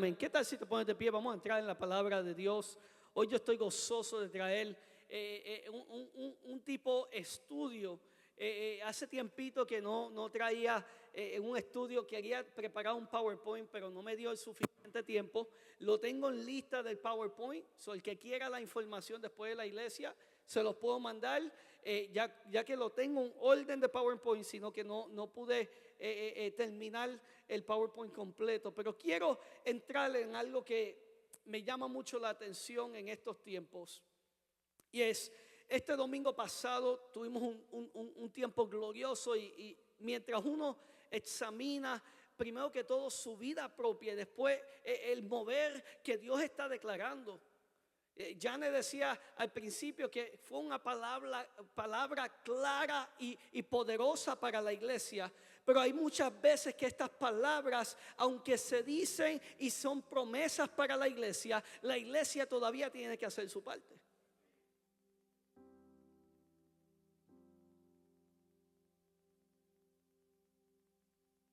¿Qué tal si te pones de pie? Vamos a entrar en la palabra de Dios. Hoy yo estoy gozoso de traer un tipo estudio. Hace tiempito que no traía un estudio. Quería preparar un PowerPoint, pero no me dio el suficiente tiempo. Lo tengo en lista del PowerPoint. El que quiera la información después de la iglesia, se los puedo mandar. Ya que lo tengo en orden de PowerPoint, sino que no pude terminar el PowerPoint completo. Pero quiero entrar en algo que me llama mucho la atención en estos tiempos. Y es, este domingo pasado tuvimos un tiempo glorioso y mientras uno examina primero que todo su vida propia y después el mover que Dios está declarando. Jane decía al principio que fue una palabra clara y poderosa para la iglesia. Pero hay muchas veces que estas palabras, aunque se dicen y son promesas para la iglesia todavía tiene que hacer su parte.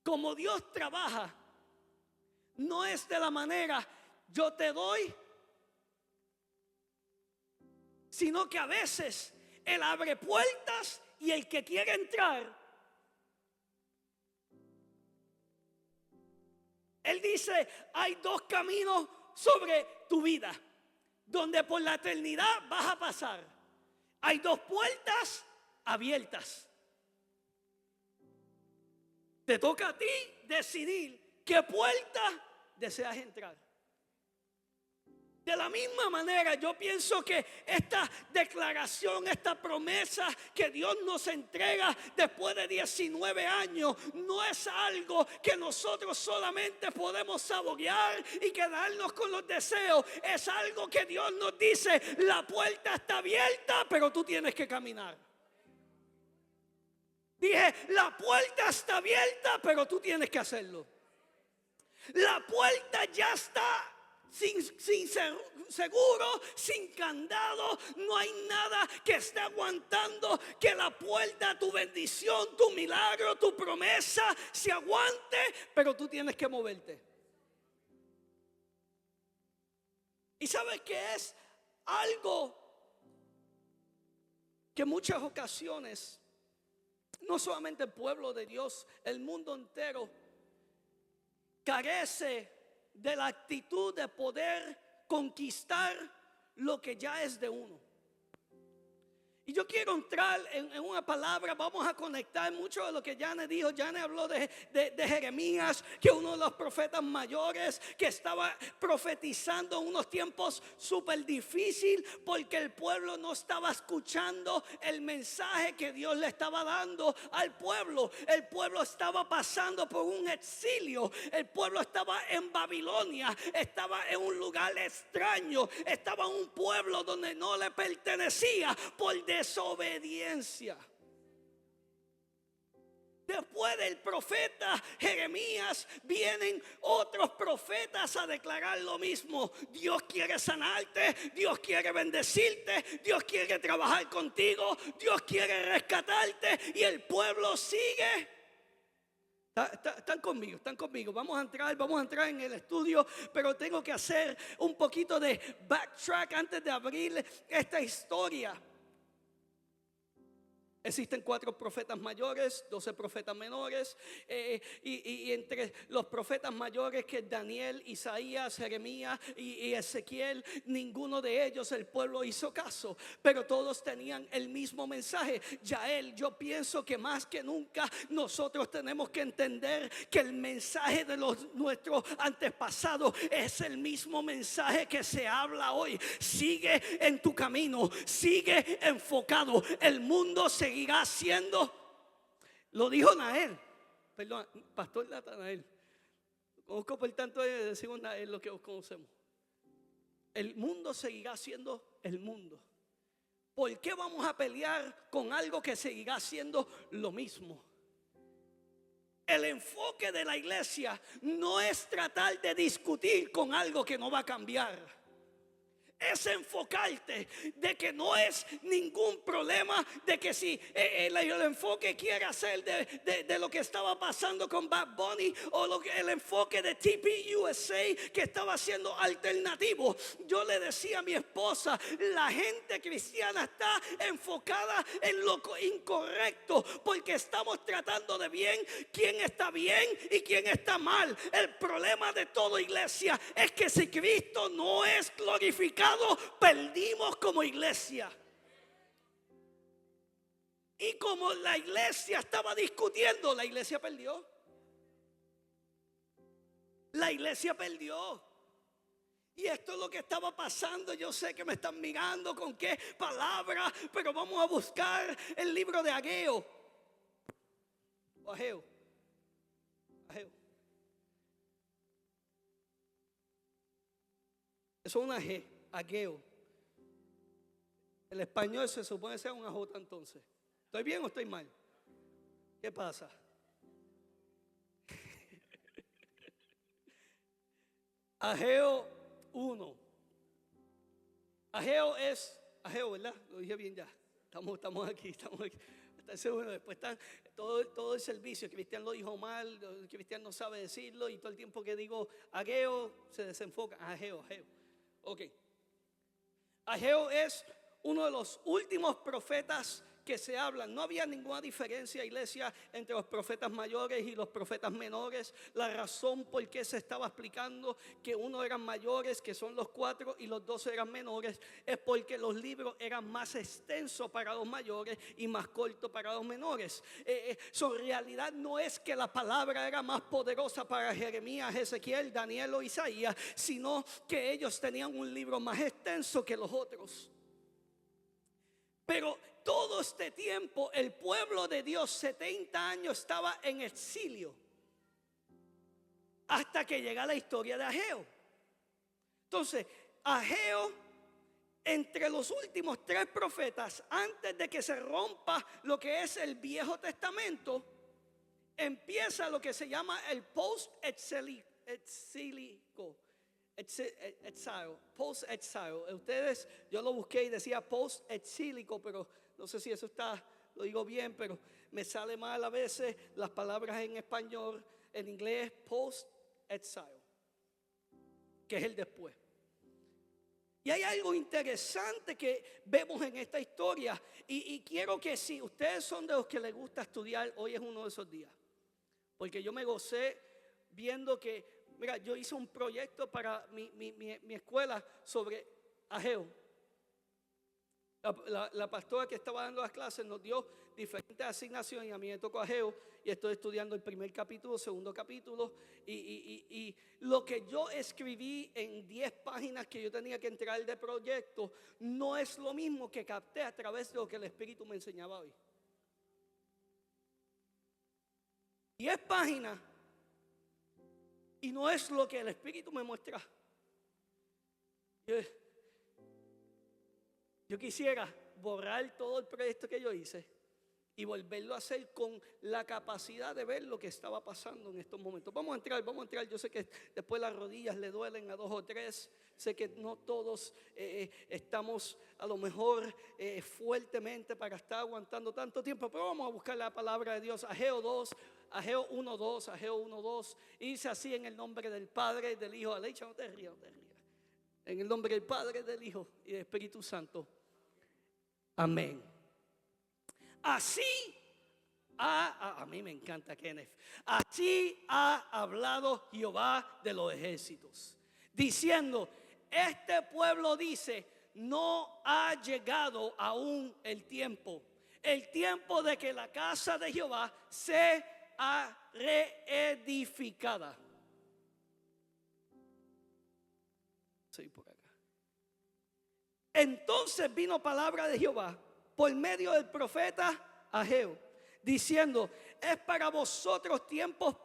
Como Dios trabaja, no es de la manera yo te doy, sino que a veces Él abre puertas y el que quiere entrar, Él dice, hay dos caminos sobre tu vida, donde por la eternidad vas a pasar. Hay dos puertas abiertas. Te toca a ti decidir qué puerta deseas entrar. De la misma manera, yo pienso que esta declaración, esta promesa que Dios nos entrega después de 19 años, no es algo que nosotros solamente podemos saborear y quedarnos con los deseos. Es algo que Dios nos dice, la puerta está abierta, pero tú tienes que caminar. Dije, la puerta está abierta, pero tú tienes que hacerlo. La puerta ya está sin seguro, sin candado. No hay nada que esté aguantando que la puerta, tu bendición, tu milagro, tu promesa se aguante, pero tú tienes que moverte. ¿Y sabes qué es? Algo que en muchas ocasiones, no solamente el pueblo de Dios, el mundo entero carece de la actitud de poder conquistar lo que ya es de uno. Y yo quiero entrar en una palabra. Vamos a conectar mucho de lo que Jane dijo. Jane habló de Jeremías, que uno de los profetas mayores que estaba profetizando en unos tiempos súper difíciles, porque el pueblo no estaba escuchando el mensaje que Dios le estaba dando al pueblo. El pueblo estaba pasando por un exilio. El pueblo estaba en Babilonia, estaba en un lugar extraño, estaba en un pueblo donde no le pertenecía por desobediencia. Después del profeta Jeremías vienen otros profetas a declarar lo mismo. Dios quiere sanarte, Dios quiere bendecirte, Dios quiere trabajar contigo, Dios quiere rescatarte, y el pueblo sigue. Están conmigo. Vamos a entrar en el estudio, pero tengo que hacer un poquito de backtrack antes de abrir esta historia. Existen 4 profetas mayores, 12 profetas menores, y entre los profetas mayores, que Daniel, Isaías, Jeremías y Ezequiel, ninguno de ellos el pueblo hizo caso, pero todos tenían el mismo mensaje. Yo pienso que más que nunca nosotros tenemos que entender que el mensaje de nuestros antepasados es el mismo mensaje que se habla hoy. Sigue en tu camino, sigue enfocado. El mundo seguirá siendo, lo dijo Nael, Pastor Natanael, conozco por tanto decimos Nael lo que os conocemos. El mundo seguirá siendo el mundo. ¿Por qué vamos a pelear con algo que seguirá siendo lo mismo? El enfoque de la iglesia no es tratar de discutir con algo que no va a cambiar. es enfocarte de que no es ningún problema, de que si el enfoque quiere hacer de lo que estaba pasando con Bad Bunny, o el enfoque de TPUSA que estaba siendo alternativo. Yo le decía a mi esposa, la gente cristiana está enfocada en lo incorrecto, porque estamos tratando de bien quién está bien y quién está mal. El problema de toda iglesia es que si Cristo no es glorificado, perdimos como iglesia. Y como la iglesia estaba discutiendo, la iglesia perdió. La iglesia perdió. Y esto es lo que estaba pasando. Yo sé que me están mirando con qué palabra, pero vamos a buscar el libro de Ageo. O Ageo. Ageo. Eso es una G. Ageo. El español se supone ser una J entonces. ¿Estoy bien o estoy mal? ¿Qué pasa? Ageo 1. Ageo es Ageo, ¿verdad? Lo dije bien ya. Estamos aquí. Está seguro. Después están todo el servicio. Cristian lo dijo mal. Cristian no sabe decirlo. Y todo el tiempo que digo Ageo se desenfoca. Ageo. Ok. Ageo es uno de los últimos profetas que se hablan. No había ninguna diferencia, iglesia, entre los profetas mayores y los profetas menores. La razón por qué se estaba explicando que uno eran mayores, que son los 4, y los 12 eran menores, es porque los libros eran más extensos para los mayores y más cortos para los menores. Su realidad no es que la palabra era más poderosa para Jeremías, Ezequiel, Daniel o Isaías, sino que ellos tenían un libro más extenso que los otros. Pero todo este tiempo el pueblo de Dios 70 años estaba en exilio hasta que llega la historia de Ageo. Entonces Ageo, entre los últimos 3 profetas, antes de que se rompa lo que es el Viejo Testamento, empieza lo que se llama el post-exílico. Post-exile. Ustedes, yo lo busqué y decía post-exílico, pero no sé si eso lo digo bien, pero me sale mal a veces las palabras en español. En inglés, post-exile, que es el después. Y hay algo interesante que vemos en esta historia, y quiero que si ustedes son de los que les gusta estudiar, hoy es uno de esos días, porque yo me gocé viendo que, mira, yo hice un proyecto para mi escuela sobre Ageo. La pastora que estaba dando las clases nos dio diferentes asignaciones y a mí me tocó Ageo y estoy estudiando el primer capítulo, segundo capítulo y lo que yo escribí en 10 páginas que yo tenía que entregar de proyecto no es lo mismo que capté a través de lo que el Espíritu me enseñaba hoy. 10 páginas y no es lo que el Espíritu me muestra. Yo quisiera borrar todo el proyecto que yo hice y volverlo a hacer con la capacidad de ver lo que estaba pasando en estos momentos. Vamos a entrar. Yo sé que después las rodillas le duelen a 2 o 3. Sé que no todos estamos a lo mejor fuertemente para estar aguantando tanto tiempo, pero vamos a buscar la palabra de Dios. Ageo 1:2. Y dice así: en el nombre del Padre, del Hijo. Alecha, no te rías. En el nombre del Padre, del Hijo y del Espíritu Santo. Amén. Así a mí me encanta Kenneth. Así ha hablado Jehová de los ejércitos, diciendo: este pueblo dice, no ha llegado aún el tiempo de que la casa de Jehová sea reedificada. Soy por acá. Entonces vino palabra de Jehová por medio del profeta Ageo, diciendo: es para vosotros tiempos,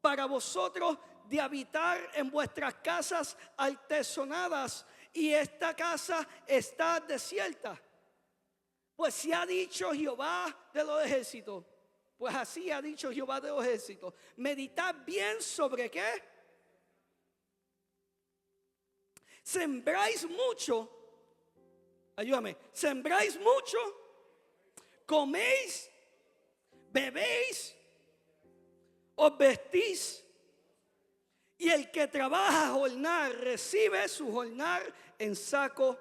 para vosotros de habitar en vuestras casas artesonadas, y esta casa está desierta. Pues si ha dicho Jehová de los ejércitos, pues así ha dicho Jehová de los ejércitos: meditad bien sobre qué. Sembráis mucho, ayúdame, sembráis mucho, coméis, bebéis, os vestís, y el que trabaja a jornal recibe su jornal en saco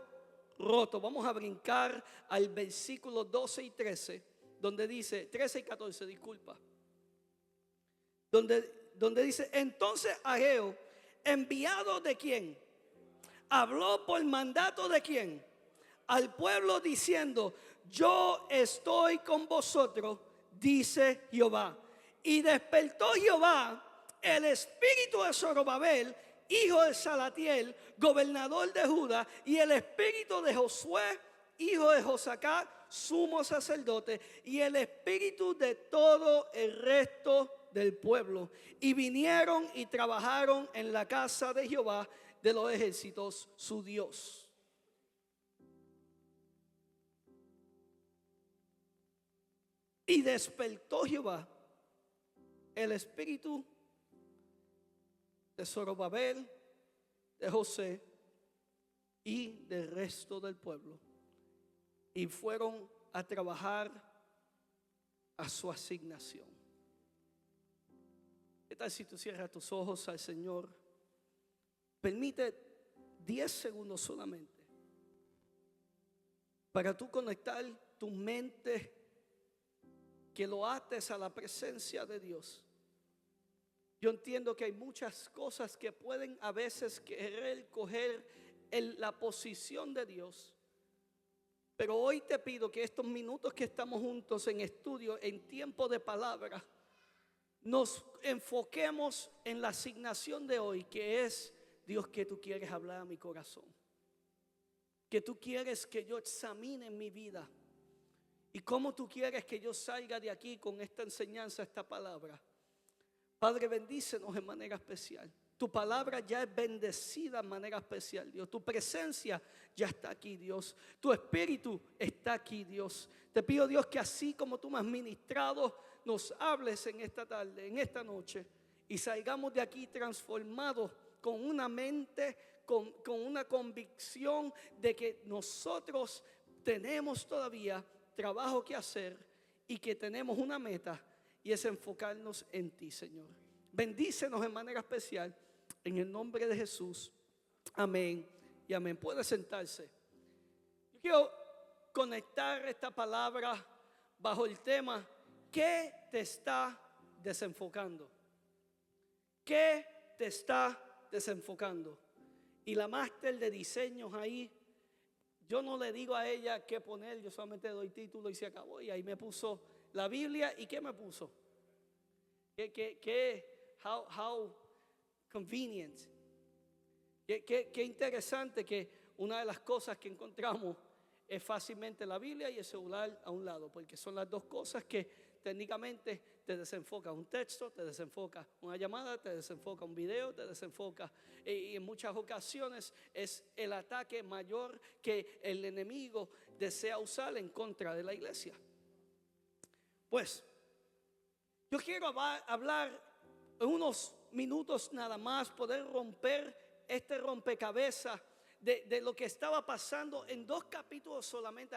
roto. Vamos a brincar al versículo 12 y 13, donde dice, 13 y 14, disculpa, donde dice, entonces Ageo, enviado de quién, habló por mandato de quién, al pueblo diciendo, yo estoy con vosotros, dice Jehová. Y despertó Jehová el espíritu de Zorobabel, hijo de Salatiel, gobernador de Judá, y el espíritu de Josué, hijo de Josacat, sumo sacerdote, y el espíritu de todo el resto del pueblo. Y vinieron y trabajaron en la casa de Jehová de los ejércitos, su Dios. Y despertó Jehová el espíritu de Zorobabel, de José y del resto del pueblo, y fueron a trabajar a su asignación. ¿Qué tal si tú cierras tus ojos al Señor? Permite 10 segundos solamente para tú conectar tu mente, que lo ates a la presencia de Dios. Yo entiendo que hay muchas cosas que pueden a veces querer coger la posición de Dios. Pero hoy te pido que estos minutos que estamos juntos en estudio, en tiempo de palabra, nos enfoquemos en la asignación de hoy, que es, Dios, que tú quieres hablar a mi corazón, que tú quieres que yo examine mi vida, y cómo tú quieres que yo salga de aquí con esta enseñanza, esta palabra. Padre, bendícenos en manera especial. Tu palabra ya es bendecida en manera especial, Dios. Tu presencia ya está aquí, Dios. Tu espíritu está aquí, Dios. Te pido, Dios, que así como tú me has ministrado, nos hables en esta tarde, en esta noche, y salgamos de aquí transformados con una mente, con una convicción de que nosotros tenemos todavía trabajo que hacer y que tenemos una meta, y es enfocarnos en ti, Señor. Bendícenos en manera especial en el nombre de Jesús. Amén y amén. Puede sentarse. Yo quiero conectar esta palabra bajo el tema: ¿qué te está desenfocando? ¿Qué te está desenfocando? Y la máster de diseños ahí, yo no le digo a ella qué poner, yo solamente doy título y se acabó. Y ahí me puso la Biblia. ¿Y qué me puso? How convenient. Qué interesante que una de las cosas que encontramos es fácilmente la Biblia y el celular a un lado, porque son las dos cosas que técnicamente te desenfoca. Un texto te desenfoca, una llamada te desenfoca, un video te desenfoca, y en muchas ocasiones es el ataque mayor que el enemigo desea usar en contra de la iglesia. Pues yo quiero hablar en unos minutos nada más, poder romper este rompecabezas de lo que estaba pasando en 2 capítulos solamente.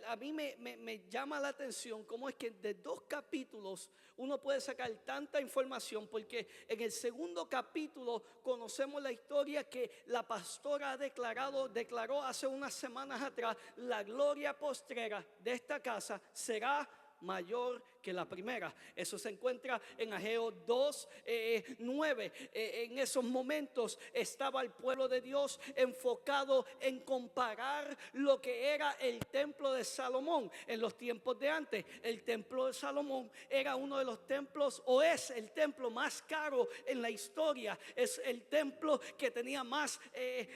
A mí me llama la atención cómo es que de 2 capítulos uno puede sacar tanta información, porque en el segundo capítulo conocemos la historia que la pastora declaró hace unas semanas atrás: la gloria postrera de esta casa será mayor que la primera. Eso se encuentra en Ageo 2:9. En esos momentos estaba el pueblo de Dios enfocado en comparar lo que era el templo de Salomón. En los tiempos de antes, el templo de Salomón era uno de los templos, o es el templo más caro en la historia. Es el templo que tenía más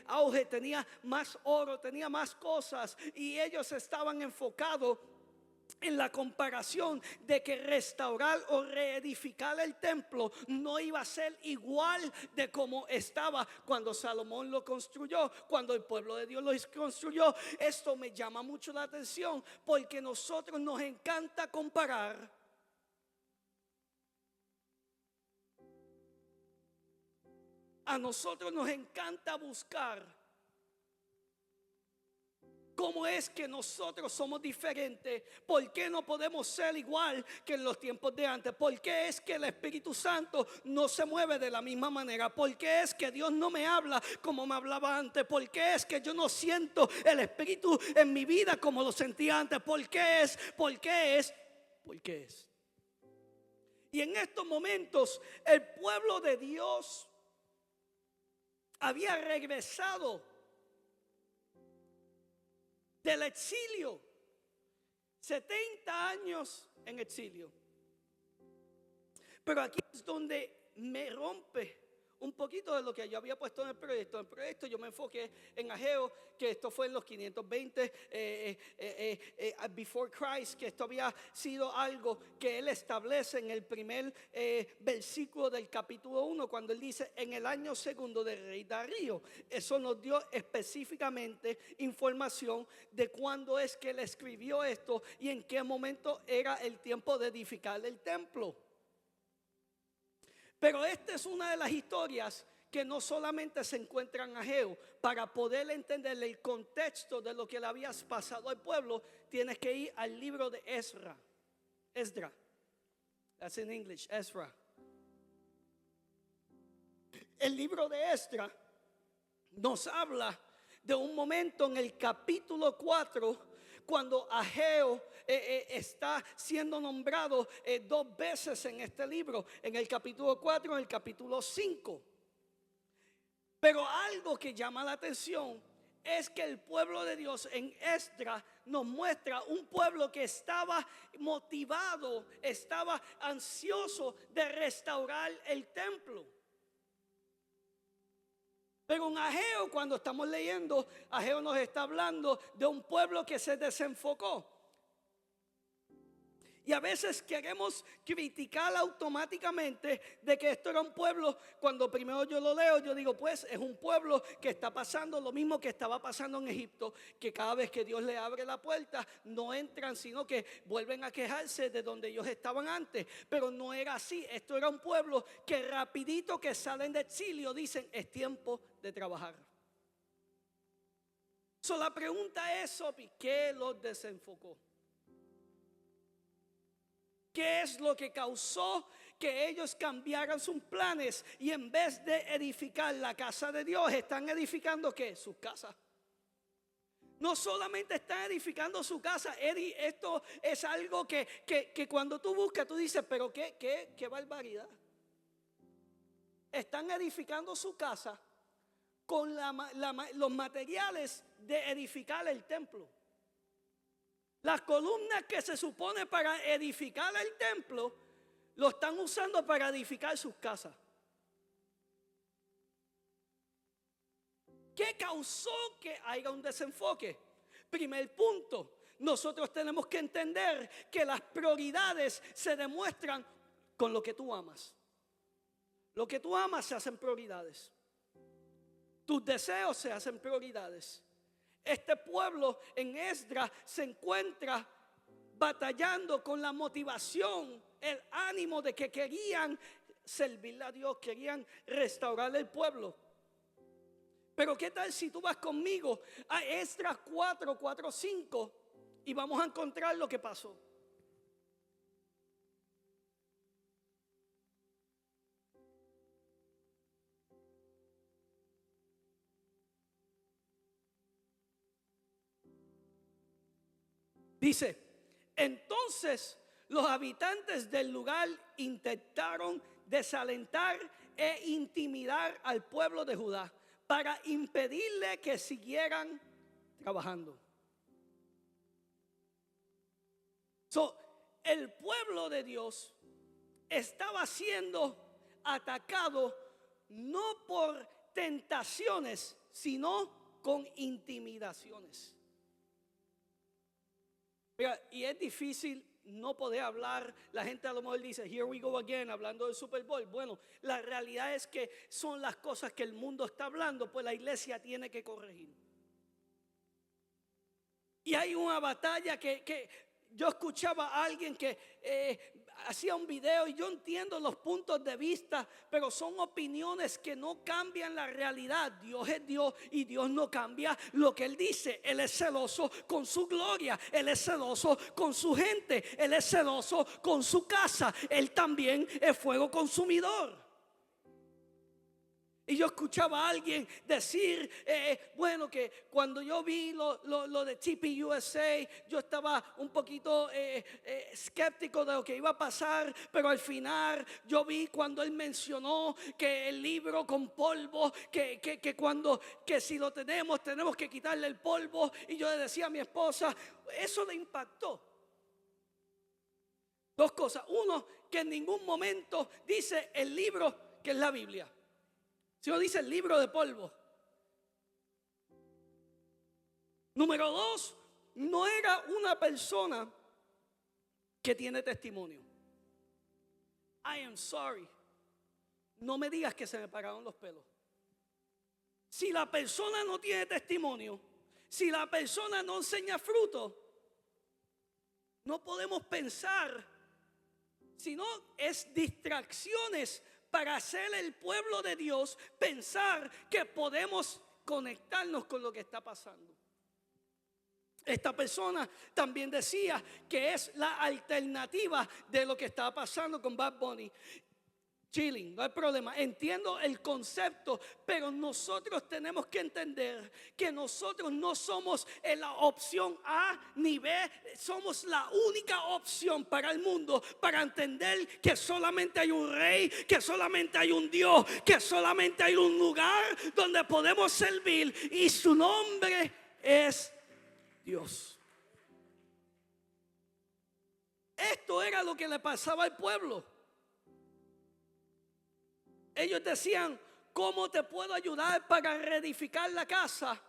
auge, tenía más oro, tenía más cosas, y ellos estaban enfocados en la comparación de que restaurar o reedificar el templo no iba a ser igual de como estaba cuando Salomón lo construyó, cuando el pueblo de Dios lo construyó. Esto me llama mucho la atención, porque nosotros nos encanta comparar. A nosotros nos encanta buscar ¿Cómo es que nosotros somos diferentes? ¿Por qué no podemos ser igual que en los tiempos de antes? ¿Por qué es que el Espíritu Santo no se mueve de la misma manera? ¿Por qué es que Dios no me habla como me hablaba antes? ¿Por qué es que yo no siento el Espíritu en mi vida como lo sentía antes? ¿Por qué es? ¿Por qué es? ¿Por qué es? Y en estos momentos el pueblo de Dios había regresado del exilio, 70 años en exilio. Pero aquí es donde me rompe un poquito de lo que yo había puesto en el proyecto. En el proyecto yo me enfoqué en Ageo, que esto fue en los 520 before Christ, que esto había sido algo que él establece en el primer versículo del capítulo 1, cuando él dice: en el año segundo del rey Darío. Eso nos dio específicamente información de cuándo es que él escribió esto y en qué momento era el tiempo de edificar el templo. Pero esta es una de las historias que no solamente se encuentra en Ageo. Para poder entender el contexto de lo que le había pasado al pueblo, tienes que ir al libro de Esdra. That's in English, Ezra. El libro de Esdra nos habla de un momento en el capítulo 4, cuando Ageo está siendo nombrado 2 veces en este libro, en el capítulo 4 y en el capítulo 5. Pero algo que llama la atención es que el pueblo de Dios en Esdras nos muestra un pueblo que estaba motivado, estaba ansioso de restaurar el templo. Pero en Ageo, cuando estamos leyendo, Ageo nos está hablando de un pueblo que se desenfocó. Y a veces queremos criticar automáticamente de que esto era un pueblo. Cuando primero yo lo leo, yo digo, pues es un pueblo que está pasando lo mismo que estaba pasando en Egipto, que cada vez que Dios le abre la puerta no entran, sino que vuelven a quejarse de donde ellos estaban antes. Pero no era así. Esto era un pueblo que rapidito que salen de exilio dicen: es tiempo de trabajar. So, la pregunta es, Sopi, ¿qué los desenfocó? ¿Qué es lo que causó que ellos cambiaran sus planes y en vez de edificar la casa de Dios, están edificando ¿qué? Sus casas? No solamente están edificando su casa, esto es algo que cuando tú buscas, tú dices, pero qué barbaridad. Están edificando su casa con los materiales de edificar el templo. Las columnas que se supone para edificar el templo, lo están usando para edificar sus casas. ¿Qué causó que haya un desenfoque? Primer punto, nosotros tenemos que entender que las prioridades se demuestran con lo que tú amas. Lo que tú amas se hacen prioridades. Tus deseos se hacen prioridades. Este pueblo en Esdras se encuentra batallando con la motivación, el ánimo de que querían servirle a Dios, querían restaurar el pueblo. Pero ¿qué tal si tú vas conmigo a Esdras 4, 5 y vamos a encontrar lo que pasó? Dice: entonces los habitantes del lugar intentaron desalentar e intimidar al pueblo de Judá para impedirle que siguieran trabajando. El pueblo de Dios estaba siendo atacado no por tentaciones, sino con intimidaciones. Y es difícil no poder hablar. La gente a lo mejor dice, here we go again, hablando del Super Bowl. Bueno, la realidad es que son las cosas que el mundo está hablando, pues la iglesia tiene que corregir. Y hay una batalla que yo escuchaba a alguien que hacía un video y yo entiendo los puntos de vista, pero son opiniones que no cambian la realidad. Dios es Dios y Dios no cambia lo que Él dice. Él es celoso con su gloria, Él es celoso con su gente, Él es celoso con su casa. Él también es fuego consumidor. Y yo escuchaba a alguien decir, bueno, que cuando yo vi lo de TPUSA, yo estaba un poquito escéptico de lo que iba a pasar, pero al final yo vi cuando él mencionó que el libro con polvo, que si lo tenemos que quitarle el polvo. Y yo le decía a mi esposa, eso le impactó. Dos cosas. Uno, que en ningún momento dice el libro que es la Biblia. Si no dice el libro de polvo. Número dos, no era una persona que tiene testimonio. I am sorry. No me digas que se me pararon los pelos. Si la persona no tiene testimonio, si la persona no enseña fruto, no podemos pensar, sino es distracciones para hacer el pueblo de Dios pensar que podemos conectarnos con lo que está pasando. Esta persona también decía que es la alternativa de lo que estaba pasando con Bad Bunny. Chilling, no hay problema, entiendo el concepto, pero nosotros tenemos que entender que nosotros no somos la opción A ni B, somos la única opción para el mundo, para entender que solamente hay un rey, que solamente hay un Dios, que solamente hay un lugar donde podemos servir y su nombre es Dios. Esto era lo que le pasaba al pueblo. Ellos decían, ¿cómo te puedo ayudar para reedificar la casa?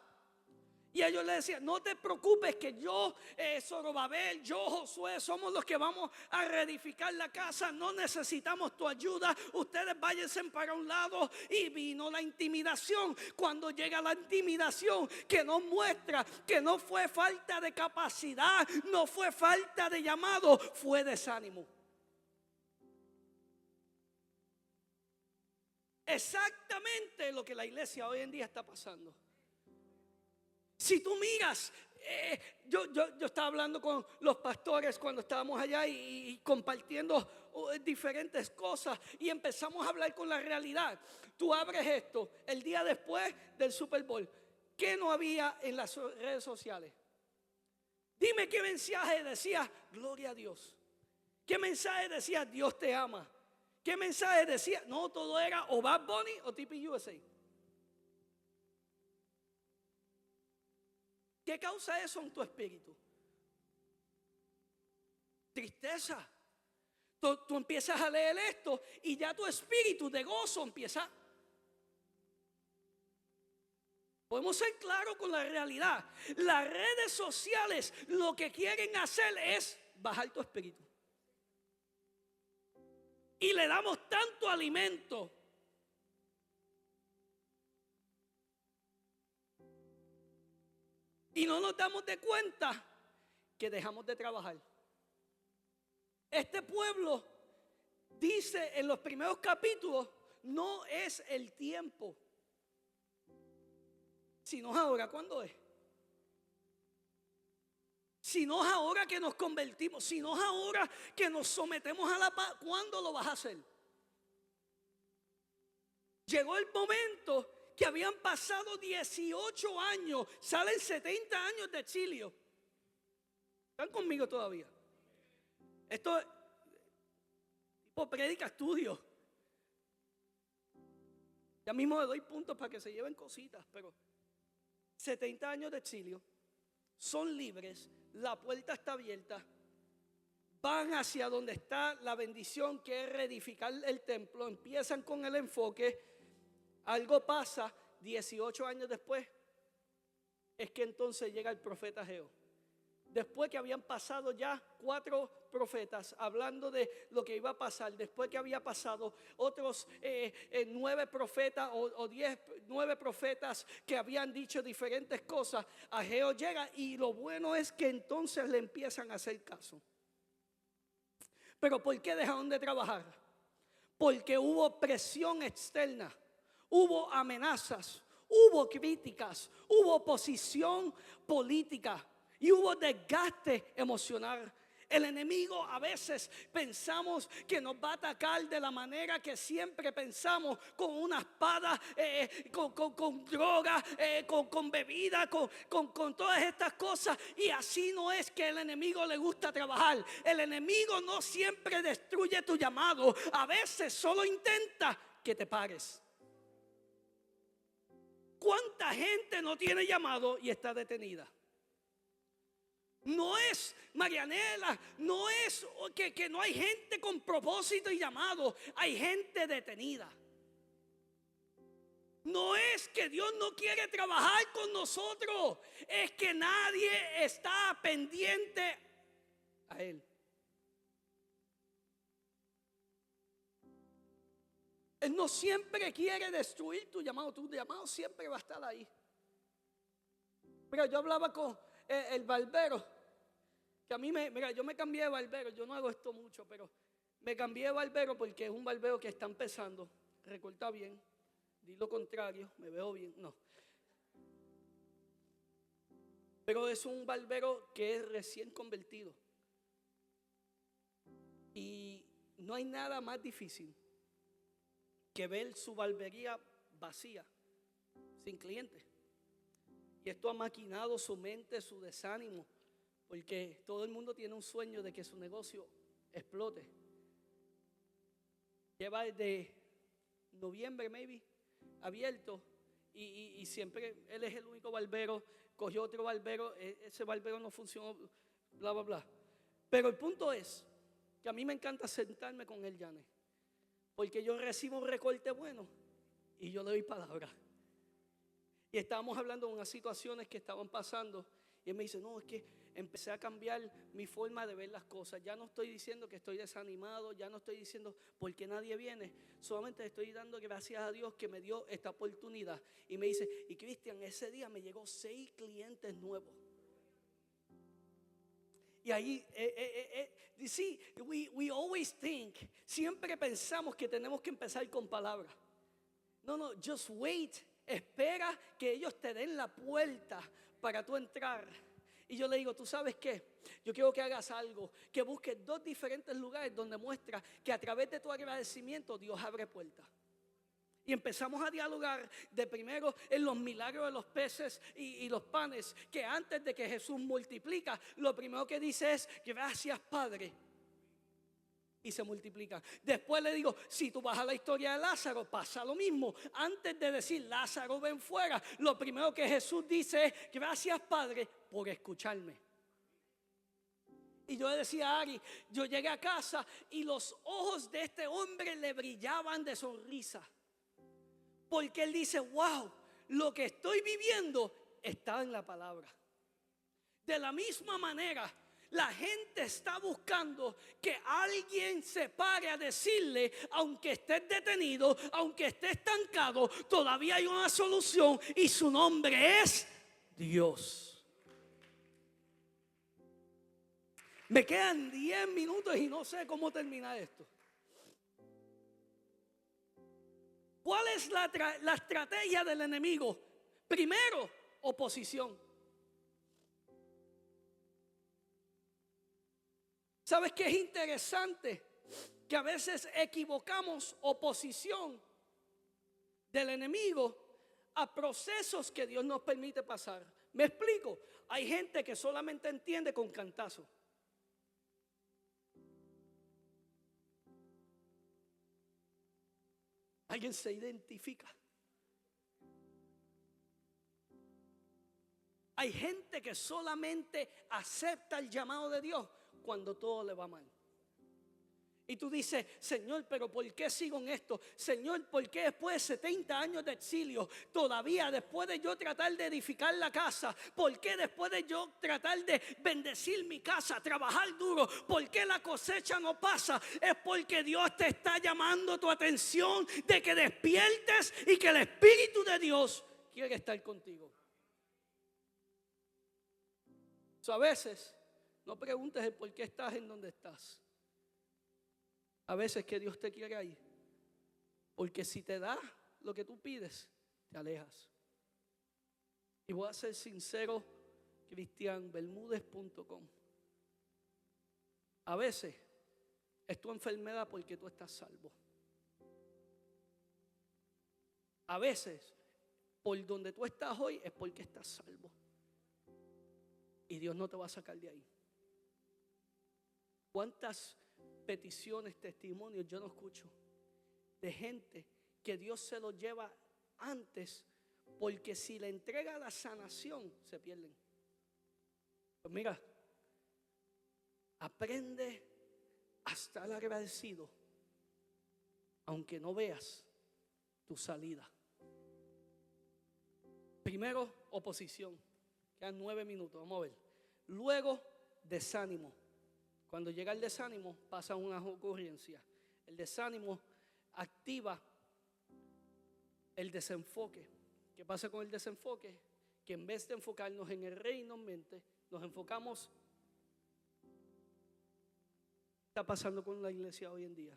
Y ellos le decían, no te preocupes que yo, Zorobabel, yo, Josué, somos los que vamos a reedificar la casa. No necesitamos tu ayuda. Ustedes váyanse para un lado. Y vino la intimidación. Cuando llega la intimidación, que nos muestra que no fue falta de capacidad, no fue falta de llamado, fue desánimo. Exactamente lo que la iglesia hoy en día está pasando. Si tú miras, yo estaba hablando con los pastores cuando estábamos allá y compartiendo diferentes cosas y empezamos a hablar con la realidad. Tú abres esto el día después del Super Bowl. ¿Qué no había en las redes sociales? Dime qué mensaje decía gloria a Dios. ¿Qué mensaje decía Dios te ama? ¿Qué mensaje decía? No, todo era o Bad Bunny o TPUSA. ¿Qué causa eso en tu espíritu? Tristeza. Tú empiezas a leer esto y ya tu espíritu de gozo empieza. Podemos ser claros con la realidad. Las redes sociales lo que quieren hacer es bajar tu espíritu. Y le damos tanto alimento. Y no nos damos de cuenta que dejamos de trabajar. Este pueblo dice en los primeros capítulos, no es el tiempo. Si no es ahora, ¿cuándo es? Si no es ahora que nos convertimos, si no es ahora que nos sometemos a la paz, ¿cuándo lo vas a hacer? Llegó el momento que habían pasado 18 años, salen 70 años de exilio. ¿Están conmigo todavía? Esto es tipo prédica estudio. Ya mismo le doy puntos para que se lleven cositas, pero 70 años de exilio, son libres, la puerta está abierta, van hacia donde está la bendición que es reedificar el templo, empiezan con el enfoque, algo pasa, 18 años después, es que entonces llega el profeta Ageo. Después que habían pasado ya 4 profetas hablando de lo que iba a pasar, después que había pasado otros 9 profetas o 9 profetas que habían dicho diferentes cosas, Ageo llega y lo bueno es que entonces le empiezan a hacer caso. ¿Pero por qué dejaron de trabajar? Porque hubo presión externa, hubo amenazas, hubo críticas, hubo oposición política y hubo desgaste emocional. El enemigo a veces pensamos que nos va a atacar de la manera que siempre pensamos, con una espada, con droga, con bebida, con todas estas cosas. Y así no es que el enemigo le gusta trabajar. El enemigo no siempre destruye tu llamado. A veces solo intenta que te pares. ¿Cuánta gente no tiene llamado y está detenida? No es, Marianela, no es que no hay gente con propósito y llamado. Hay gente detenida. No es que Dios no quiere trabajar con nosotros, es que nadie está pendiente a Él. Él no siempre quiere destruir tu llamado siempre va a estar ahí. Mira, yo hablaba con el barbero, que a mí yo me cambié de barbero. Yo no hago esto mucho, pero me cambié de barbero porque es un barbero que está empezando, recorta bien. Di lo contrario, me veo bien, no. Pero es un barbero que es recién convertido. Y no hay nada más difícil que ver su barbería vacía, sin clientes. Y esto ha maquinado su mente, su desánimo, porque todo el mundo tiene un sueño de que su negocio explote. Lleva desde noviembre, maybe, abierto, y siempre él es el único barbero. Cogió otro barbero, ese barbero no funcionó, bla, bla, bla. Pero el punto es que a mí me encanta sentarme con él, Janet, porque yo recibo un recorte bueno y yo le doy palabra. Y estábamos hablando de unas situaciones que estaban pasando, y él me dice, no, es que empecé a cambiar mi forma de ver las cosas. Ya no estoy diciendo que estoy desanimado, ya no estoy diciendo por qué nadie viene. Solamente estoy dando gracias a Dios que me dio esta oportunidad. Y me dice, y Cristian, ese día me llegó 6 clientes nuevos. Y ahí, see, we always think, siempre pensamos que tenemos que empezar con palabras. No, just wait. Espera que ellos te den la puerta para tú entrar. Y yo le digo, ¿tú sabes qué? Yo quiero que hagas algo, que busques 2 diferentes lugares donde muestra que a través de tu agradecimiento Dios abre puertas. Y empezamos a dialogar de primero en los milagros de los peces y los panes, que antes de que Jesús multiplica, lo primero que dice es, gracias Padre. Y se multiplican. Después le digo, si tú vas a la historia de Lázaro, pasa lo mismo. Antes de decir Lázaro ven fuera, lo primero que Jesús dice es, gracias Padre por escucharme. Y yo le decía a Ari, yo llegué a casa y los ojos de este hombre le brillaban de sonrisa, porque él dice, wow, lo que estoy viviendo está en la palabra. De la misma manera, la gente está buscando que alguien se pare a decirle, aunque estés detenido, aunque estés estancado, todavía hay una solución y su nombre es Dios. Me quedan 10 minutos y no sé cómo terminar esto. ¿Cuál es la estrategia del enemigo? Primero, oposición. ¿Sabes qué es interesante? Que a veces equivocamos oposición del enemigo a procesos que Dios nos permite pasar. ¿Me explico? Hay gente que solamente entiende con cantazo. Alguien se identifica. Hay gente que solamente acepta el llamado de Dios cuando todo le va mal. Y tú dices, Señor, pero ¿por qué sigo en esto? Señor, ¿por qué después de 70 años de exilio, todavía después de yo tratar de edificar la casa, por qué después de yo tratar de bendecir mi casa, trabajar duro, por qué la cosecha no pasa? Es porque Dios te está llamando tu atención de que despiertes y que el Espíritu de Dios quiere estar contigo. A veces, no preguntes el por qué estás en donde estás. a veces que Dios te quiere ahí. Porque si te da lo que tú pides, te alejas. Y voy a ser sincero, cristianbermudez.com. A veces es tu enfermedad porque tú estás salvo. A veces, por donde tú estás hoy es porque estás salvo. Y Dios no te va a sacar de ahí. ¿Cuántas peticiones, testimonios yo no escucho de gente que Dios se los lleva antes, porque si le entrega la sanación se pierden? Pues mira, aprende a estar agradecido aunque no veas tu salida. Primero, oposición. Quedan 9 minutos, vamos a ver. Luego, desánimo. Cuando llega el desánimo, pasa una ocurrencia. El desánimo activa el desenfoque. ¿Qué pasa con el desenfoque? Que en vez de enfocarnos en el reino en mente, nos enfocamos. ¿Qué está pasando con la iglesia hoy en día?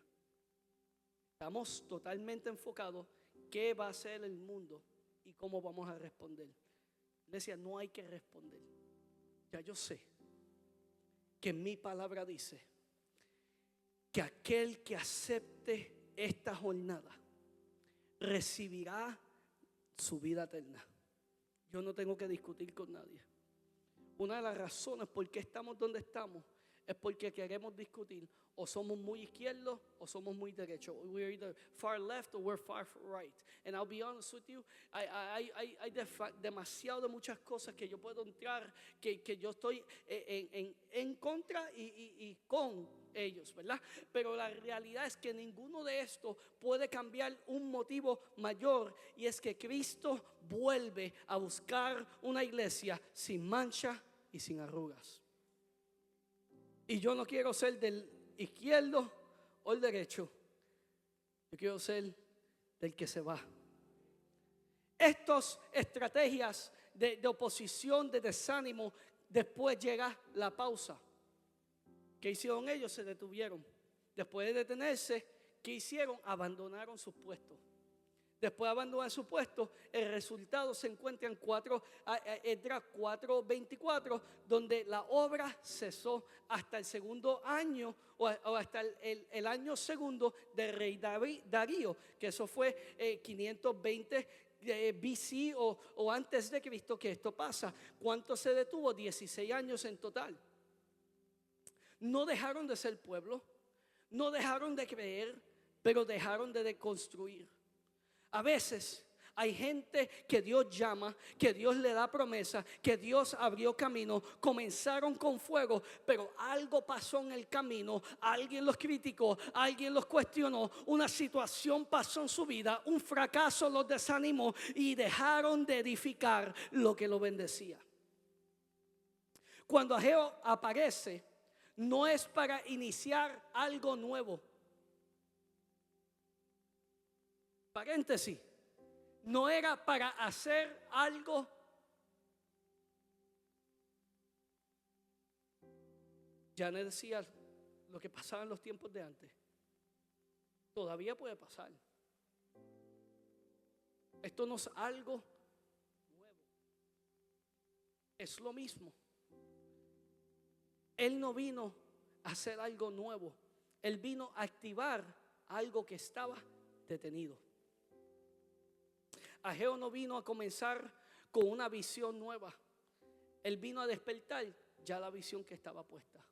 Estamos totalmente enfocados en qué va a hacer el mundo y cómo vamos a responder. Iglesia, no hay que responder. Ya yo sé que mi palabra dice que aquel que acepte esta jornada recibirá su vida eterna. Yo no tengo que discutir con nadie. Una de las razones por qué estamos donde estamos es porque queremos discutir. O somos muy izquierdos o somos muy derechos. We're either far left or we're far right. And I'll be honest with you, hay demasiado de muchas cosas que yo puedo entrar, que yo estoy en contra y con ellos, ¿verdad? Pero la realidad es que ninguno de estos puede cambiar un motivo mayor, y es que Cristo vuelve a buscar una iglesia sin mancha y sin arrugas. Y yo no quiero ser del izquierdo o el derecho. Yo quiero ser del que se va. Estas estrategias de oposición, de desánimo, después llega la pausa. ¿Qué hicieron ellos? Se detuvieron. Después de detenerse, ¿qué hicieron? Abandonaron sus puestos. Después de abandonar su puesto, el resultado se encuentra en Esdras 4:24, donde la obra cesó hasta el segundo año o hasta el año segundo del rey Darío, que eso fue 520 BC o antes de Cristo que esto pasa. ¿Cuánto se detuvo? 16 años en total. No dejaron de ser pueblo, no dejaron de creer, pero dejaron de construir. A veces hay gente que Dios llama, que Dios le da promesa, que Dios abrió camino, comenzaron con fuego, pero algo pasó en el camino, alguien los criticó, alguien los cuestionó, una situación pasó en su vida, un fracaso los desanimó y dejaron de edificar lo que lo bendecía. Cuando Ageo aparece, no es para iniciar algo nuevo. Paréntesis, no era para hacer algo. Ya no decía lo que pasaba en los tiempos de antes. Todavía puede pasar. Esto no es algo nuevo. Es lo mismo. Él no vino a hacer algo nuevo. Él vino a activar algo que estaba detenido. Ageo no vino a comenzar con una visión nueva. Él vino a despertar ya la visión que estaba puesta.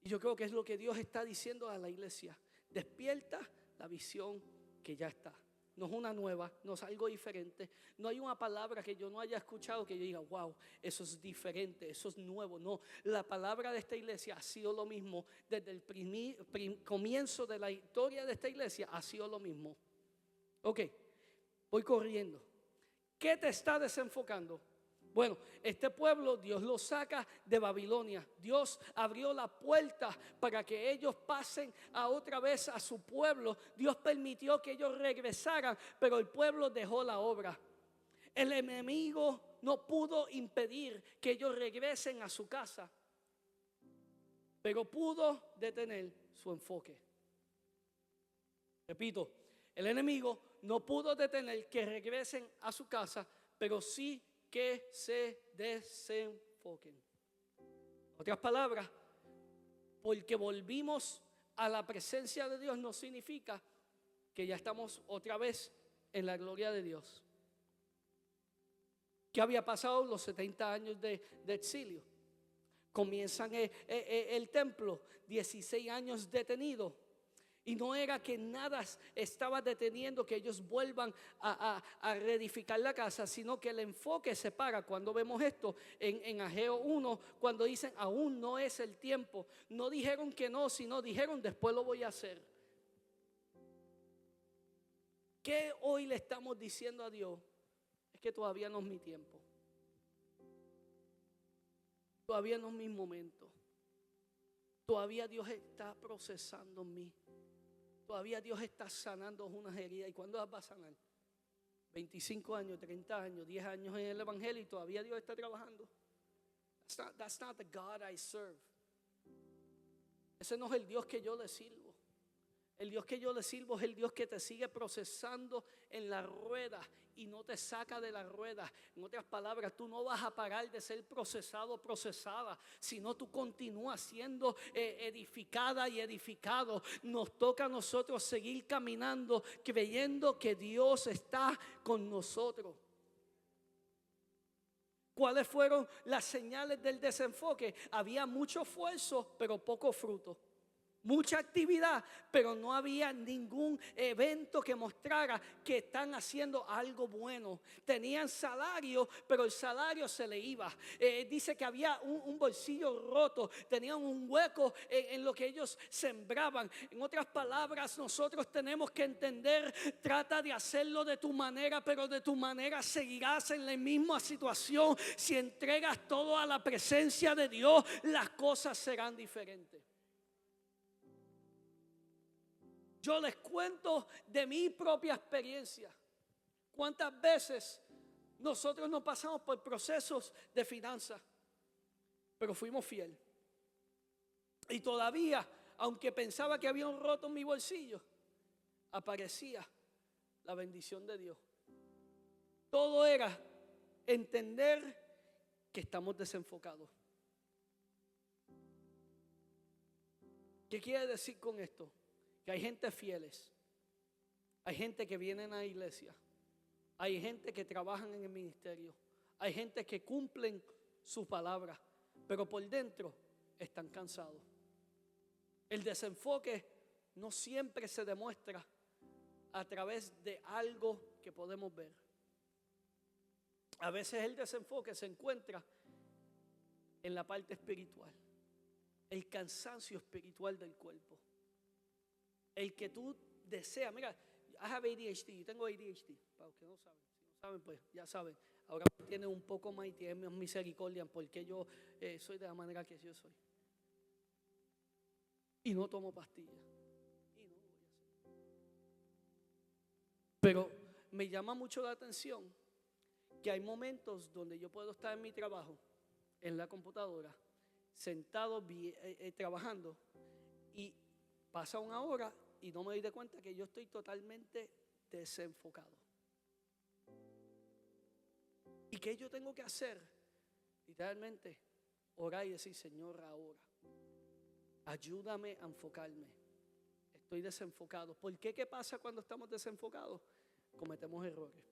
Y yo creo que es lo que Dios está diciendo a la iglesia. Despierta la visión que ya está. No es una nueva, no es algo diferente. No hay una palabra que yo no haya escuchado que yo diga, wow, eso es diferente, eso es nuevo. No, la palabra de esta iglesia ha sido lo mismo. Desde el comienzo de la historia de esta iglesia ha sido lo mismo. Ok. Voy corriendo. ¿Qué te está desenfocando? Bueno, este pueblo Dios lo saca de Babilonia. Dios abrió la puerta para que ellos pasen a otra vez a su pueblo. Dios permitió que ellos regresaran, pero el pueblo dejó la obra. El enemigo no pudo impedir que ellos regresen a su casa, pero pudo detener su enfoque. Repito, el enemigo no pudo detener que regresen a su casa, pero sí que se desenfoquen. Otras palabras, porque volvimos a la presencia de Dios no significa que ya estamos otra vez en la gloria de Dios. ¿Qué había pasado los 70 años de exilio? Comienzan el templo, 16 años detenido. Y no era que nada estaba deteniendo que ellos vuelvan a reedificar la casa, sino que el enfoque se para. Cuando vemos esto en Ageo 1, cuando dicen aún no es el tiempo, no dijeron que no, sino dijeron después lo voy a hacer. ¿Qué hoy le estamos diciendo a Dios? Es que todavía no es mi tiempo, todavía no es mi momento, todavía Dios está procesando en mí. Todavía Dios está sanando unas heridas. ¿Y cuándo las va a sanar? 25 años, 30 años, 10 años en el evangelio y todavía Dios está trabajando. That's not the God I serve. Ese no es el Dios que yo le sirvo. El Dios que yo le sirvo es el Dios que te sigue procesando en la rueda y no te saca de la rueda. En otras palabras, tú no vas a parar de ser procesado o procesada, sino tú continúas siendo edificada y edificado. Nos toca a nosotros seguir caminando, creyendo que Dios está con nosotros. ¿Cuáles fueron las señales del desenfoque? Había mucho esfuerzo, pero poco fruto. Mucha actividad, pero no había ningún evento que mostrara que están haciendo algo bueno. Tenían salario, pero el salario se le iba. Dice que había un bolsillo roto, tenían un hueco en lo que ellos sembraban. En otras palabras, nosotros tenemos que entender, trata de hacerlo de tu manera, pero de tu manera seguirás en la misma situación. Si entregas todo a la presencia de Dios, las cosas serán diferentes. Yo les cuento de mi propia experiencia. ¿Cuántas veces nosotros no pasamos por procesos de finanzas? Pero fuimos fieles. Y todavía, aunque pensaba que había un roto en mi bolsillo, aparecía la bendición de Dios. Todo era entender que estamos desenfocados. ¿Qué quiere decir con esto? Que hay gente fieles, hay gente que viene a la iglesia, hay gente que trabajan en el ministerio, hay gente que cumplen su palabra, pero por dentro están cansados. El desenfoque no siempre se demuestra a través de algo que podemos ver. A veces el desenfoque se encuentra en la parte espiritual, el cansancio espiritual del cuerpo. El que tú deseas, mira, I have ADHD, yo tengo ADHD, para los que no saben, si no saben pues ya saben, ahora tienen un poco más y tienen más misericordia porque yo soy de la manera que yo soy. Y no tomo pastillas, y no lo voy a hacer. Pero me llama mucho la atención que hay momentos donde yo puedo estar en mi trabajo, en la computadora, sentado trabajando y pasa una hora y no me doy de cuenta que yo estoy totalmente desenfocado. ¿Y qué yo tengo que hacer? Literalmente, orar y decir, Señor, ahora, ayúdame a enfocarme. Estoy desenfocado. ¿Por qué? ¿Qué pasa cuando estamos desenfocados? Cometemos errores.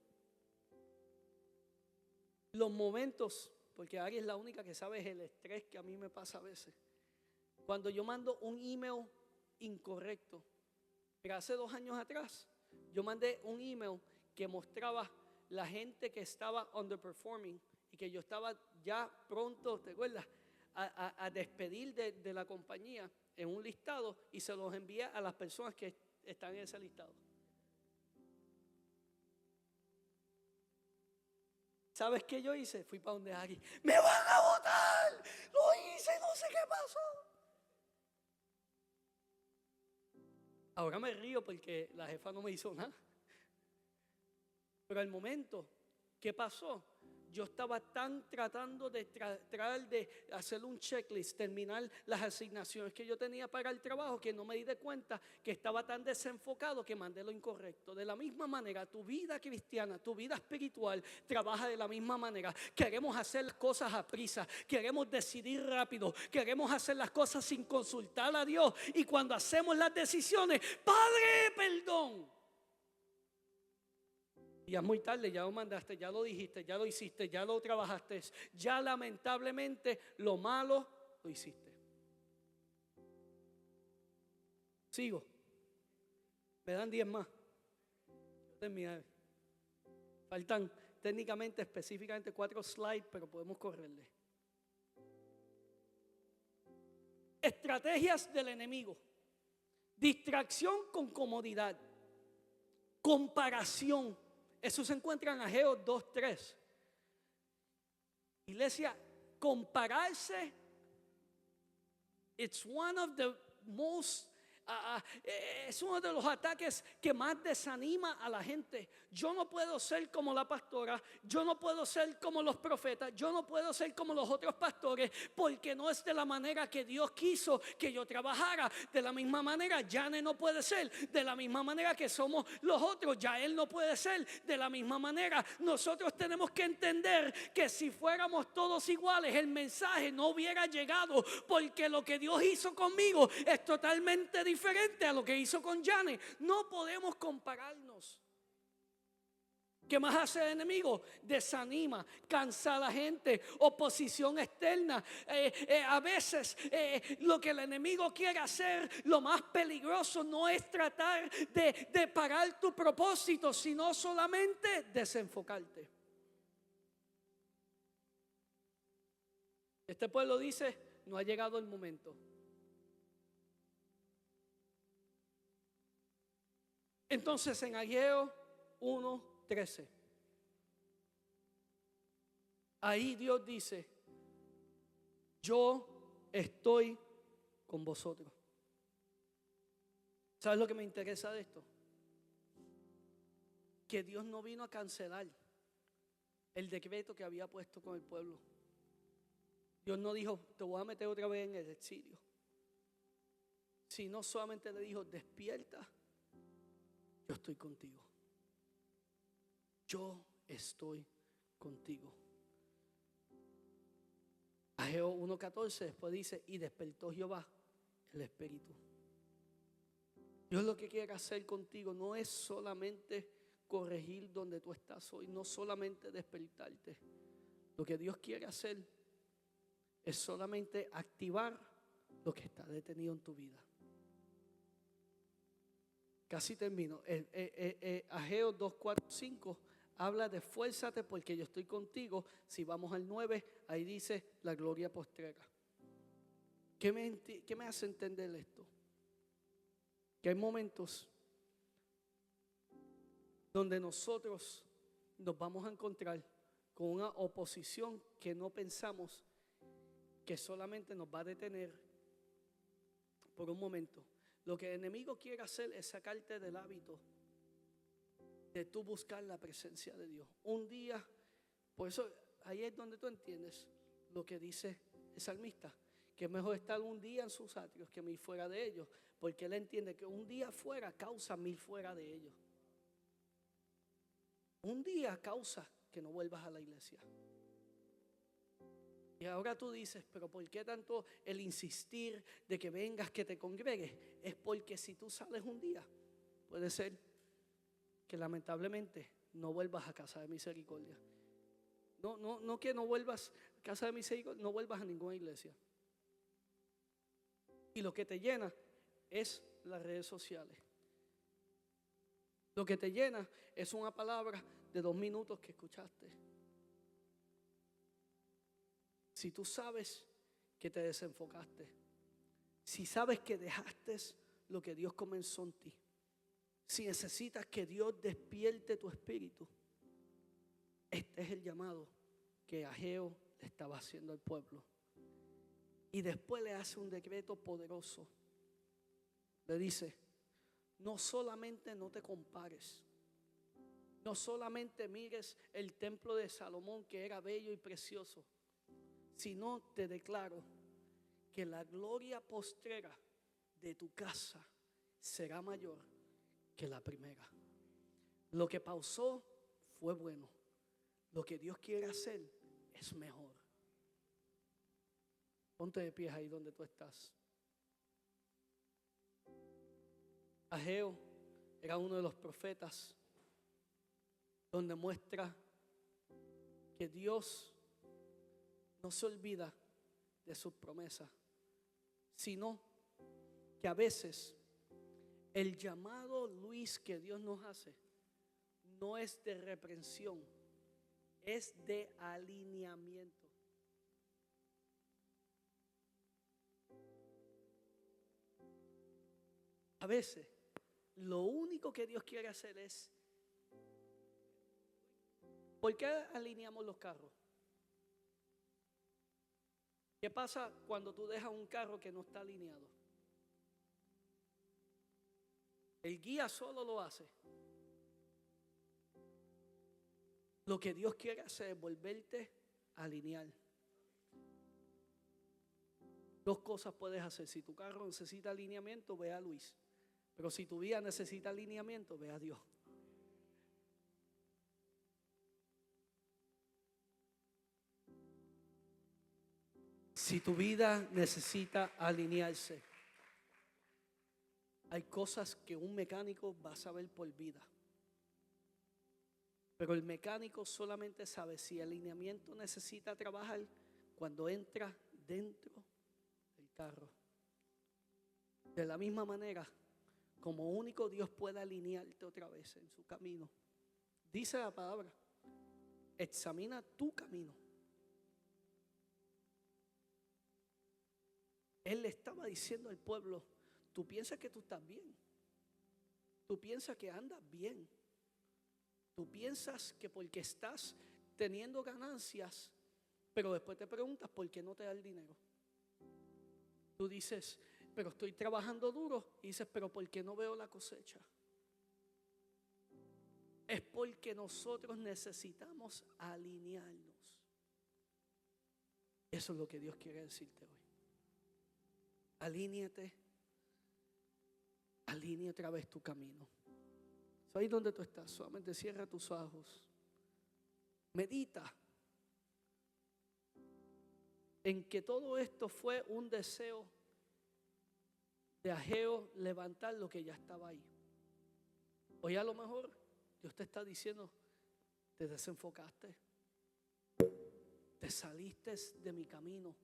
Los momentos, porque Ari es la única que sabe el estrés que a mí me pasa a veces. Cuando yo mando un email incorrecto. Pero hace 2 años atrás yo mandé un email que mostraba la gente que estaba underperforming y que yo estaba ya pronto, ¿te acuerdas? A despedir de la compañía en un listado y se los envié a las personas que están en ese listado. ¿Sabes qué yo hice? Fui para donde Ari. ¡Me van a botar! Lo hice, no sé qué pasó. Ahora me río porque la jefa no me hizo nada. Pero al momento, ¿qué pasó? Yo estaba tan tratando de tratar de hacer un checklist, terminar las asignaciones que yo tenía para el trabajo, que no me di de cuenta que estaba tan desenfocado que mandé lo incorrecto. De la misma manera, tu vida cristiana, tu vida espiritual trabaja de la misma manera. Queremos hacer las cosas a prisa, queremos decidir rápido, queremos hacer las cosas sin consultar a Dios. Y cuando hacemos las decisiones, Padre, perdón. Ya es muy tarde, ya lo mandaste, ya lo dijiste, ya lo hiciste, ya lo trabajaste. Ya lamentablemente lo malo lo hiciste. Sigo. Me dan 10 más. Terminar. Faltan técnicamente, específicamente 4 slides, pero podemos correrle. Estrategias del enemigo. Distracción con comodidad. Comparación. Eso se encuentra en Ageo 2:3. Iglesia, compararse, it's one of the most, es uno de los ataques que más desanima a la gente. Yo no puedo ser como la pastora, yo no puedo ser como los profetas, yo no puedo ser como los otros pastores, porque no es de la manera que Dios quiso que yo trabajara. De la misma manera, Jane no puede ser. De la misma manera que somos los otros, ya él no puede ser. De la misma manera, nosotros tenemos que entender que si fuéramos todos iguales, el mensaje no hubiera llegado, porque lo que Dios hizo conmigo es totalmente diferente a lo que hizo con Jane. No podemos compararnos. ¿Qué más hace el enemigo? Desanima, cansa a la gente, oposición externa. A veces lo que el enemigo quiere hacer, lo más peligroso no es tratar de parar tu propósito, sino solamente desenfocarte. Este pueblo dice, no ha llegado el momento. Entonces en Ageo 1:13, ahí Dios dice, yo estoy con vosotros. ¿Sabes lo que me interesa de esto? Que Dios no vino a cancelar el decreto que había puesto con el pueblo. Dios no dijo, te voy a meter otra vez en el exilio, sino solamente le dijo, despierta, yo estoy contigo. Yo estoy contigo. Ageo 1:14 después dice, y despertó Jehová el espíritu. Dios lo que quiere hacer contigo no es solamente corregir donde tú estás hoy, no solamente despertarte. Lo que Dios quiere hacer es solamente activar lo que está detenido en tu vida. Casi termino. Ageo 2:4-5 habla de esfuérzate porque yo estoy contigo. Si vamos al 9, ahí dice la gloria postrera. ¿Qué me hace entender esto? Que hay momentos donde nosotros nos vamos a encontrar con una oposición que no pensamos que solamente nos va a detener por un momento. Lo que el enemigo quiere hacer es sacarte del hábito de tú buscar la presencia de Dios. Un día, por eso ahí es donde tú entiendes lo que dice el salmista, que es mejor estar un día en sus atrios que 1000 fuera de ellos, porque él entiende que un día fuera causa 1000 fuera de ellos. Un día causa que no vuelvas a la iglesia. Y ahora tú dices, pero ¿por qué tanto el insistir de que vengas, que te congregues? Es porque si tú sales un día, puede ser que lamentablemente no vuelvas a casa de misericordia. No que no vuelvas a casa de misericordia, no vuelvas a ninguna iglesia. Y lo que te llena es las redes sociales. Lo que te llena es una palabra de 2 minutos que escuchaste. Si tú sabes que te desenfocaste, si sabes que dejaste lo que Dios comenzó en ti, si necesitas que Dios despierte tu espíritu, este es el llamado que Ageo le estaba haciendo al pueblo. Y después le hace un decreto poderoso. Le dice, no solamente no te compares, No solamente mires el templo de Salomón, que era bello y precioso, sino te declaro que la gloria postrera de tu casa será mayor que la primera. Lo que pasó fue bueno. Lo que Dios quiere hacer es mejor. Ponte de pies ahí donde tú estás. Ageo era uno de los profetas donde muestra que Dios no se olvida de sus promesas, sino que a veces el llamado, Luis, que Dios nos hace no es de reprensión, es de alineamiento. A veces lo único que Dios quiere hacer es, ¿por qué alineamos los carros? ¿Qué pasa cuando tú dejas un carro que no está alineado? El guía solo lo hace. Lo que Dios quiere hacer es volverte a alinear. Dos cosas puedes hacer. Si tu carro necesita alineamiento, ve a Luis. Pero si tu vida necesita alineamiento, ve a Dios. Si tu vida necesita alinearse, hay cosas que un mecánico va a saber por vida. Pero el mecánico solamente sabe si el alineamiento necesita trabajar cuando entra dentro del carro. De la misma manera, como único Dios puede alinearte otra vez en su camino. Dice la palabra, examina tu camino. Él le estaba diciendo al pueblo, tú piensas que tú estás bien. Tú piensas que andas bien. Tú piensas que porque estás teniendo ganancias, pero después te preguntas por qué no te da el dinero. Tú dices, pero estoy trabajando duro. Y dices, pero ¿por qué no veo la cosecha? Es porque nosotros necesitamos alinearnos. Eso es lo que Dios quiere decirte hoy. Alíñate. Alinea otra vez tu camino. Ahí donde tú estás, solamente cierra tus ojos. Medita en que todo esto fue un deseo de Ageo levantar lo que ya estaba ahí. Hoy a lo mejor Dios te está diciendo, te desenfocaste, te saliste de mi camino,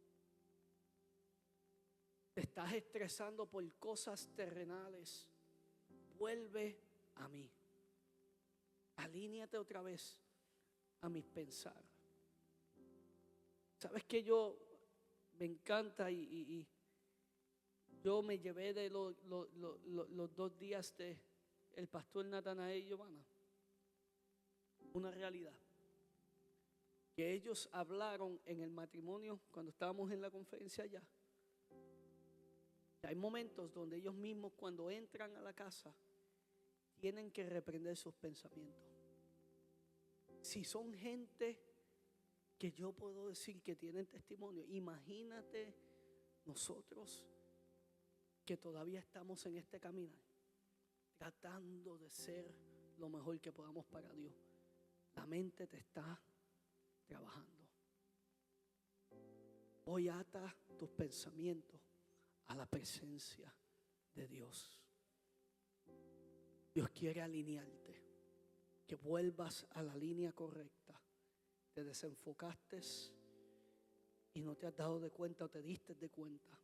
te estás estresando por cosas terrenales. Vuelve a mí. Alíñate otra vez a mis pensar. ¿Sabes que yo me encanta y yo me llevé de los 2 días de el pastor Natanael y Giovanna? Una realidad. Que ellos hablaron en el matrimonio cuando estábamos en la conferencia allá. Hay momentos donde ellos mismos cuando entran a la casa tienen que reprender sus pensamientos. Si son gente que yo puedo decir que tienen testimonio, imagínate nosotros que todavía estamos en este caminar, tratando de ser lo mejor que podamos para Dios. La mente te está trabajando. Hoy ata tus pensamientos a la presencia de Dios. Dios quiere alinearte, que vuelvas a la línea correcta. Te desenfocaste y no te has dado de cuenta o te diste de cuenta,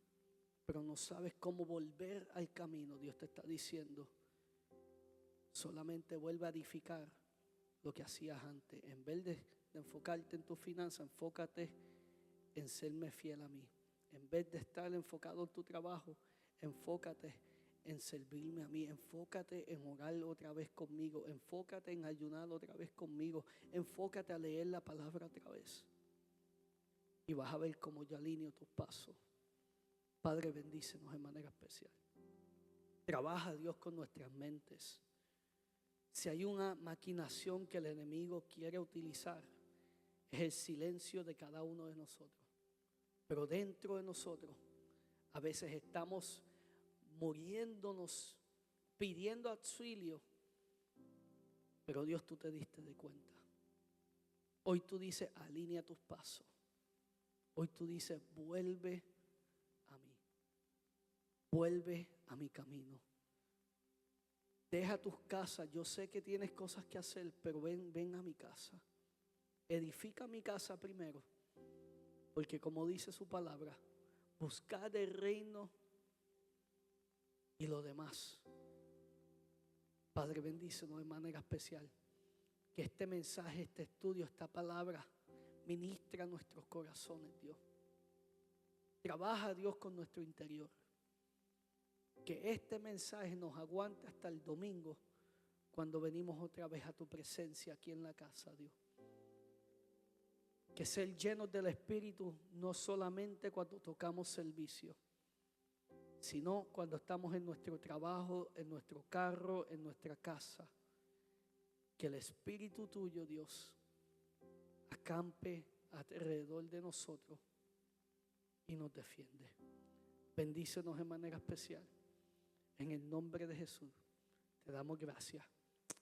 pero no sabes cómo volver al camino. Dios te está diciendo, solamente vuelve a edificar lo que hacías antes. En vez de enfocarte en tus finanzas, enfócate en serme fiel a mí. En vez de estar enfocado en tu trabajo, enfócate en servirme a mí. Enfócate en orar otra vez conmigo. Enfócate en ayunar otra vez conmigo. Enfócate a leer la palabra otra vez. Y vas a ver cómo yo alineo tus pasos. Padre, bendícenos en manera especial. Trabaja Dios con nuestras mentes. Si hay una maquinación que el enemigo quiere utilizar, es el silencio de cada uno de nosotros. Pero dentro de nosotros, a veces estamos muriéndonos, pidiendo auxilio. Pero Dios, tú te diste de cuenta. Hoy tú dices, alinea tus pasos. Hoy tú dices, vuelve a mí. Vuelve a mi camino. Deja tus casas. Yo sé que tienes cosas que hacer, pero ven a mi casa. Edifica mi casa primero. Porque como dice su palabra, buscad el reino y lo demás. Padre, bendícenos de manera especial. Que este mensaje, este estudio, esta palabra ministra nuestros corazones, Dios. Trabaja, Dios, con nuestro interior. Que este mensaje nos aguante hasta el domingo, cuando venimos otra vez a tu presencia aquí en la casa, Dios. Que ser llenos del Espíritu no solamente cuando tocamos servicio, sino cuando estamos en nuestro trabajo, en nuestro carro, en nuestra casa. Que el Espíritu tuyo, Dios, acampe alrededor de nosotros y nos defiende. Bendícenos de manera especial. En el nombre de Jesús te damos gracias.